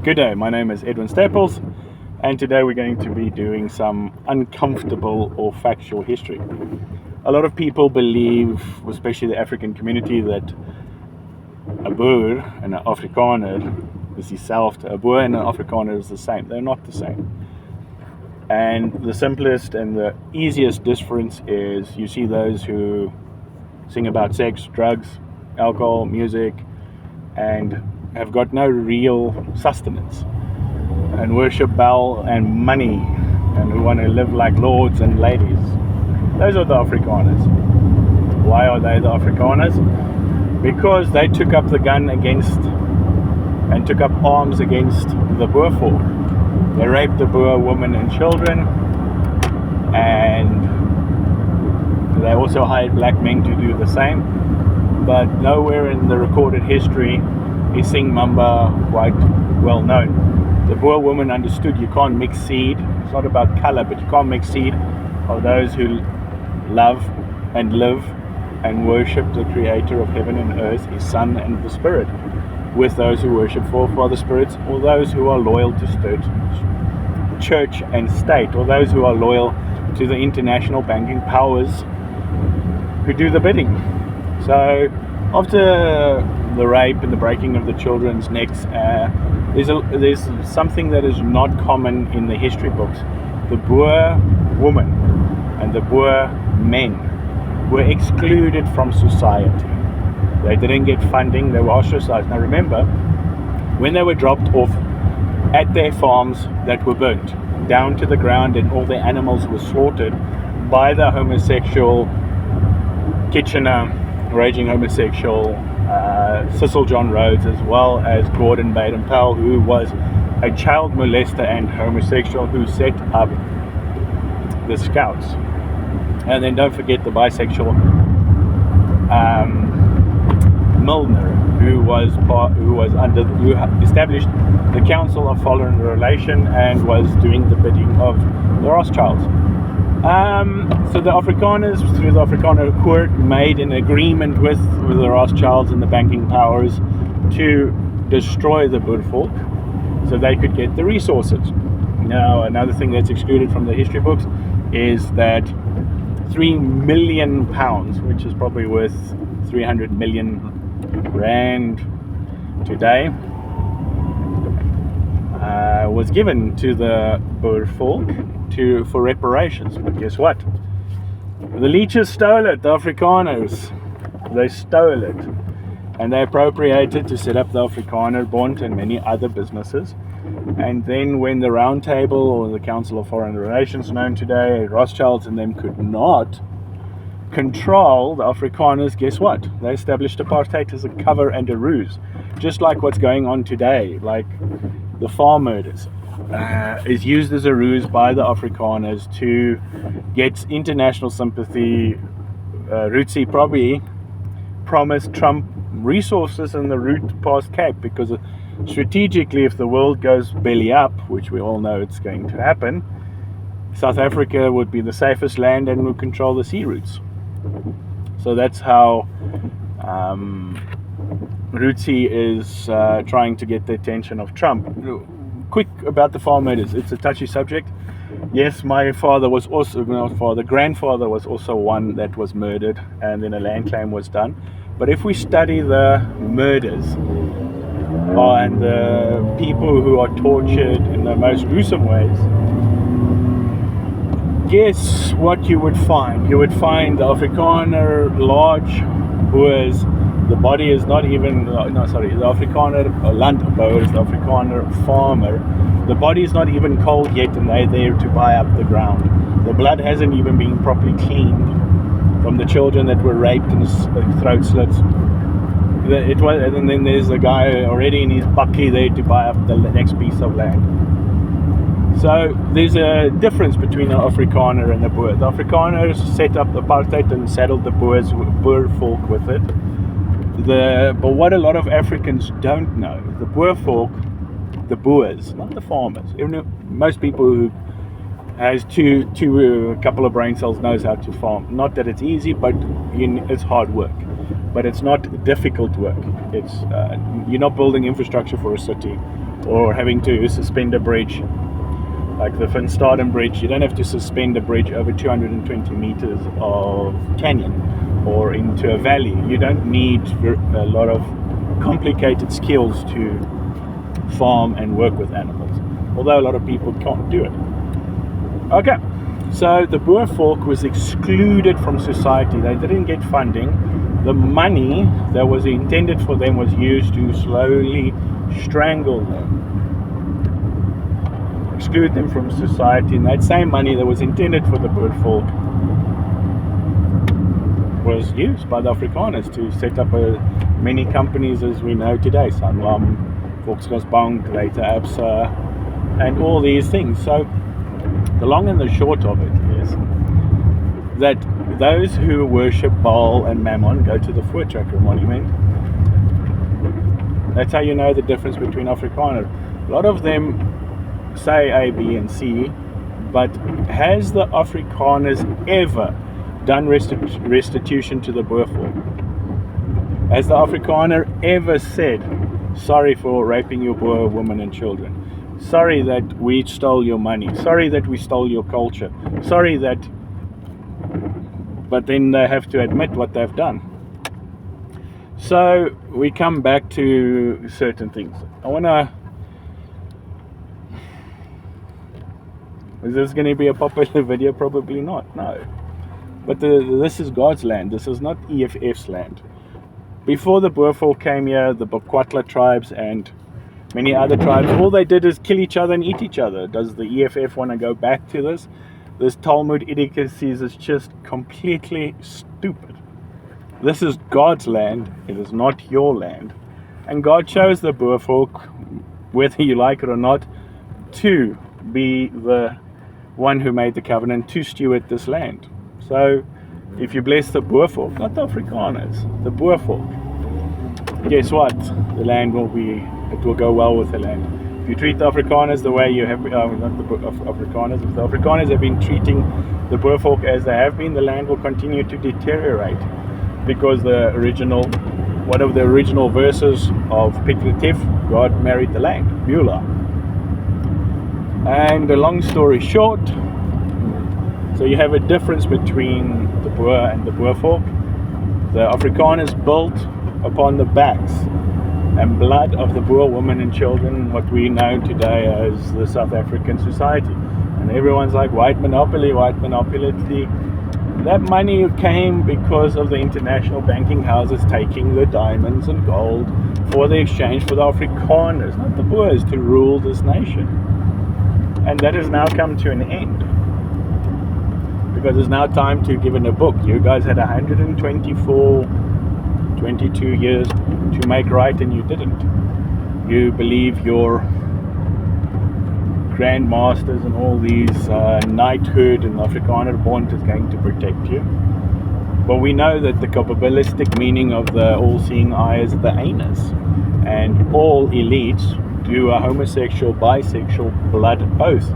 Good day, my name is Edwin Staples, and today we're going to be doing some uncomfortable or factual history. A lot of people believe, especially the African community, that a Boer and an Afrikaner is dieselfde. A Boer and an Afrikaner is the same. They're not the same. And the simplest and the easiest difference is you see those who sing about sex, drugs, alcohol, music, and have got no real sustenance, and worship Baal and money, and who want to live like lords and ladies. Those are the Afrikaners. Why are they the Afrikaners? Because they took up the gun against and took up arms against the Boer folk. They raped the Boer women and children, and they also hired black men to do the same. But nowhere in the recorded history is Sing Mamba quite well known. The Boer woman understood you can't mix seed. It's not about color, but you can't mix seed of those who love and live and worship the creator of heaven and earth, his son and the spirit, with those who worship forefather spirits, or those who are loyal to church and state, or those who are loyal to the international banking powers who do the bidding. So after the rape and the breaking of the children's necks, there's something that is not common in the history books. The Boer woman and the Boer men were excluded from society. They didn't get funding, they were ostracized. Now remember, when they were dropped off at their farms that were burnt down to the ground and all their animals were slaughtered by the homosexual Kitchener, raging homosexual Cecil John Rhodes, as well as Gordon Baden-Powell, who was a child molester and homosexual who set up the Scouts. And then don't forget the bisexual Milner, who established the Council of Foreign Relation and was doing the bidding of the Rothschilds. So the Afrikaners, through the Afrikaner court, made an agreement with the Rothschilds and the banking powers to destroy the Boer folk so they could get the resources. Now, another thing that's excluded from the history books is that 3 million pounds, which is probably worth 300 million rand today, was given to the Boer folk for reparations. But guess what? The leeches stole it, the Afrikaners. They stole it. And they appropriated to set up the Afrikaner Bond and many other businesses. And then when the Round Table, or the Council of Foreign Relations known today, Rothschilds and them, could not control the Afrikaners, guess what? They established apartheid as a cover and a ruse. Just like what's going on today, like the farm murders, is used as a ruse by the Afrikaners to get international sympathy. Rootsy probably promised Trump resources in the route past Cape, because strategically, if the world goes belly up, which we all know it's going to happen, South Africa would be the safest land and would control the sea routes. So that's how Rootsy is trying to get the attention of Trump. Quick about the farm murders. It's a touchy subject. Yes, my grandfather was also one that was murdered, and then a land claim was done. But if we study the murders and the people who are tortured in the most gruesome ways, guess what you would find? You would find the Afrikaner large Boers. The body is not even, the Afrikaner landbouwer is the Afrikaner farmer. The body is not even cold yet, and they're there to buy up the ground. The blood hasn't even been properly cleaned from the children that were raped and throat slits. And then there's a guy already in his bucky there to buy up the next piece of land. So there's a difference between the Afrikaner and the Boer. The Afrikaners set up apartheid and saddled the Boer folk with it. But what a lot of Africans don't know, the Boer folk, the Boers, not the farmers. Most people who has a couple of brain cells knows how to farm. Not that it's easy, but it's hard work. But it's not difficult work. It's you're not building infrastructure for a city or having to suspend a bridge like the Finstaden Bridge. You don't have to suspend a bridge over 220 meters of canyon or into a valley. You don't need a lot of complicated skills to farm and work with animals, although a lot of people can't do it. Okay, so the Boer folk was excluded from society. They didn't get funding. The money that was intended for them was used to slowly strangle them, exclude them from society, and that same money that was intended for the Boer folk was used by the Afrikaners to set up many companies as we know today, Sanlam, Volksbank, later Absa, and all these things. So the long and the short of it is that those who worship Baal and Mammon go to the Voortrekker monument. That's how you know the difference between Afrikaners. A lot of them say A, B, and C, but has the Afrikaners ever done restitution to the Boer folk? Has the Afrikaner ever said, sorry for raping your Boer women and children? Sorry that we stole your money. Sorry that we stole your culture. Sorry that... But then they have to admit what they've done. So we come back to certain things. I want to... Is this going to be a popular video? Probably not, no. But this is God's land. This is not EFF's land. Before the Boer folk came here, the Bokwatla tribes and many other tribes, all they did is kill each other and eat each other. Does the EFF want to go back to this? This Talmud idiocies is just completely stupid. This is God's land. It is not your land. And God chose the Boer folk, whether you like it or not, to be the one who made the covenant to steward this land. So if you bless the Boer folk, not the Afrikaners, the Boer folk, guess what? The land will go well with the land. If you treat the Afrikaners the way you have, not the Afrikaners, if the Afrikaners have been treating the Boer folk as they have been, the land will continue to deteriorate, because one of the original verses of Piklatif, God married the land, Beulah. And a long story short, so you have a difference between the Boer and the Boer folk. The Afrikaners built upon the backs and blood of the Boer women and children, what we know today as the South African society. And everyone's like, white monopoly, white monopoly. That money came because of the international banking houses taking the diamonds and gold for the exchange for the Afrikaners, not the Boers, to rule this nation. And that has now come to an end, because it's now time to give in a book. You guys had 22 years to make right, and you didn't. You believe your grandmasters and all these knighthood and Afrikaner bond is going to protect you. But we know that the Kabbalistic meaning of the all-seeing eye is the anus, and all elites do a homosexual, bisexual blood oath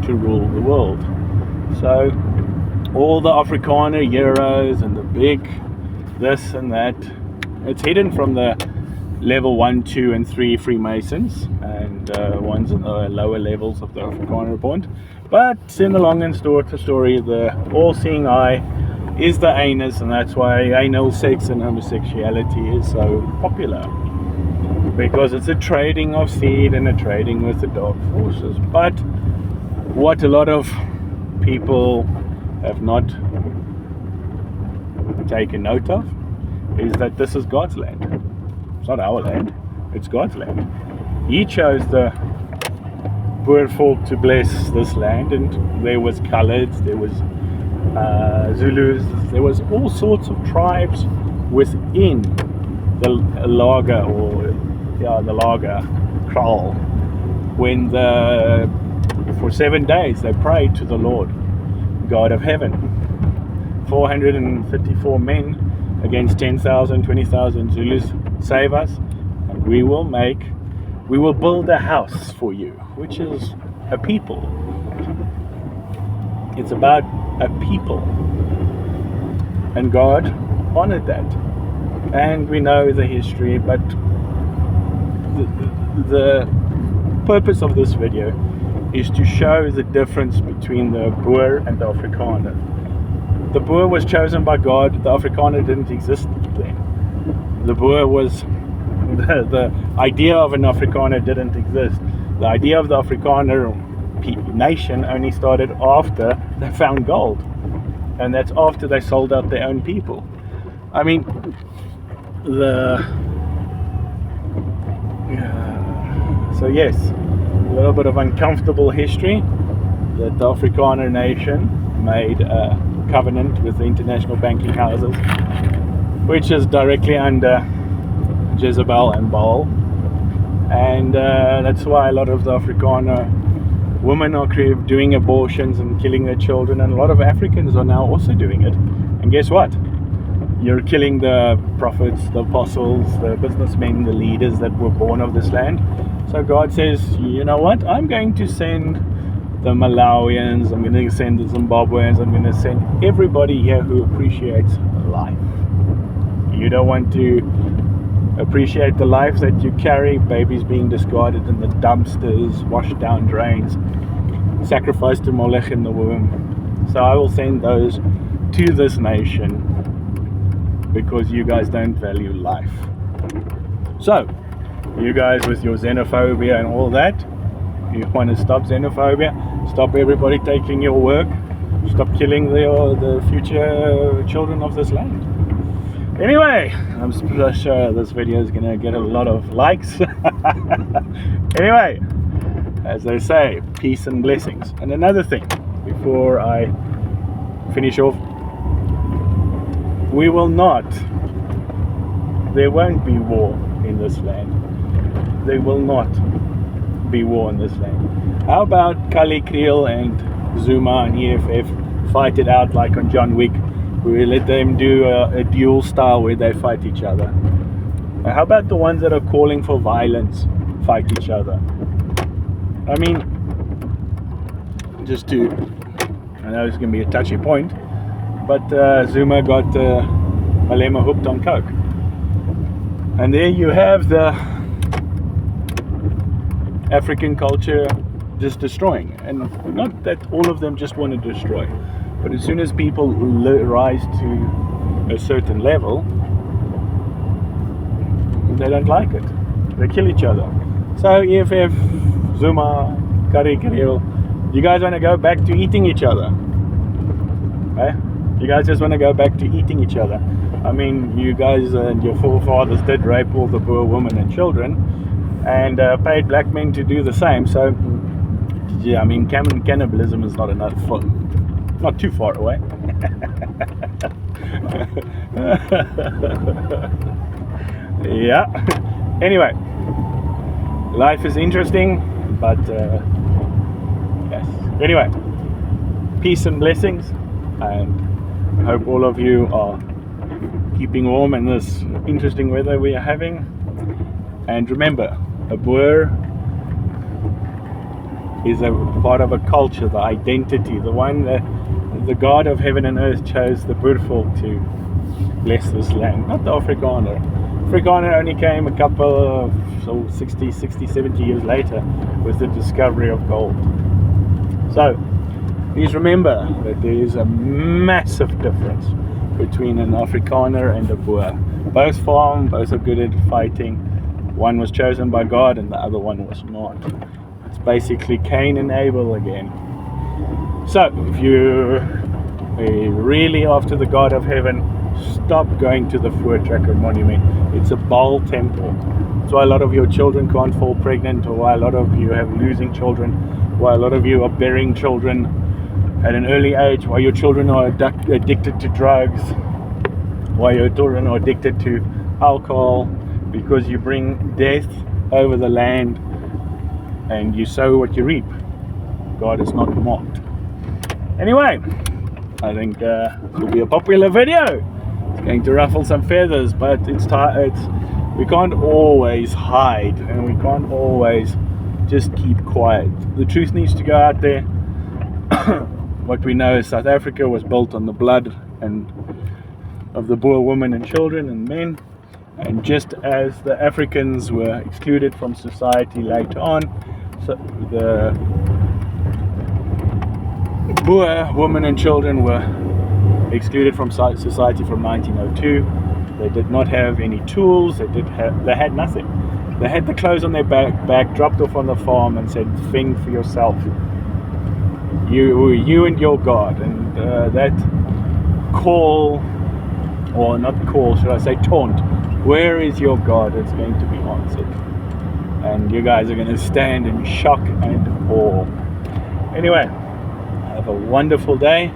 to rule the world. So all the Afrikaner heroes and the big this and that, it's hidden from the level 1, 2 and 3 Freemasons and ones in the lower levels of the Afrikaner bond. But in the long and short story, the all-seeing eye is the anus, and that's why anal sex and homosexuality is so popular, because it's a trading of seed and a trading with the dark forces. But what a lot of people have not taken note of is that this is God's land. It's not our land, it's God's land. He chose the Boer folk to bless this land, and there was coloreds, there was Zulus, there was all sorts of tribes within the Lager, the Lager kraal, when for 7 days they prayed to the Lord God of heaven. 434 men against 10,000, 20,000 Zulus. Save us, and we will build a house for you, which is a people. It's about a people, and God honored that. And we know the history, but the purpose of this video is to show the difference between the Boer and the Afrikaner. The Boer was chosen by God, the Afrikaner didn't exist then. The Boer was, the idea of an Afrikaner didn't exist. The idea of the Afrikaner nation only started after they found gold. And that's after they sold out their own people. I mean, so yes, a little bit of uncomfortable history that the Afrikaner nation made a covenant with the international banking houses, which is directly under Jezebel and Baal, and that's why a lot of the Afrikaner women are doing abortions and killing their children, and a lot of Africans are now also doing it. And guess what? You're killing the prophets, the apostles, the businessmen, the leaders that were born of this land. So God says, you know what? I'm going to send the Malawians, I'm going to send the Zimbabweans, I'm going to send everybody here who appreciates life. You don't want to appreciate the life that you carry, babies being discarded in the dumpsters, washed down drains, sacrificed to Molech in the womb. So I will send those to this nation because you guys don't value life. So, you guys with your xenophobia and all that, you want to stop xenophobia, stop everybody taking your work, stop killing the future children of this land. Anyway, I'm sure this video is going to get a lot of likes. Anyway, as they say, peace and blessings. And another thing, before I finish off, there won't be war in this land. There will not be war in this land. How about Kali Kriel and Zuma and EFF fight it out like on John Wick? We let them do a duel style where they fight each other. How about the ones that are calling for violence fight each other? I mean, I know it's going to be a touchy point, but Zuma got Malema hooked on coke. And there you have the African culture just destroying. And not that all of them just want to destroy, but as soon as people rise to a certain level, they don't like it. They kill each other. So EFF, Zuma, Kali Kriel, you guys want to go back to eating each other? Eh? You guys just want to go back to eating each other. I mean, you guys and your forefathers did rape all the poor women and children and paid black men to do the same. So, yeah, I mean, cannibalism is not enough fun. Not too far away. Yeah. Anyway, life is interesting, but yes. Anyway, peace and blessings, and I hope all of you are keeping warm in this interesting weather we are having. And remember, a Boer is a part of a culture, the identity, the one that the God of heaven and earth chose the Boer folk to bless this land, not the Afrikaner. Afrikaner only came a couple of 60, 70 years later with the discovery of gold. So please remember that there is a massive difference between an Afrikaner and a Boer. Both farm, both are good at fighting. One was chosen by God and the other one was not. It's basically Cain and Abel again. So if you're really after the God of heaven, stop going to the Voortrekker monument. It's a Baal temple. That's why a lot of your children can't fall pregnant, or why a lot of you have losing children, why a lot of you are bearing children at an early age, why your children are addicted to drugs, why your children are addicted to alcohol, because you bring death over the land and you sow what you reap. God is not mocked. Anyway, I think this will be a popular video. It's going to ruffle some feathers, but we can't always hide, and we can't always just keep quiet. The truth needs to go out there. What we know is South Africa was built on the blood and of the Boer women and children and men, and just as the Africans were excluded from society later on, So the Boer women and children were excluded from society from 1902. They did not have any tools. They had nothing. They had the clothes on their back, dropped off on the farm, and said, "Fend for yourself. You and your God." And that call, or not call, should I say taunt, "Where is your God?" is going to be answered. And you guys are going to stand in shock and awe. Anyway, have a wonderful day.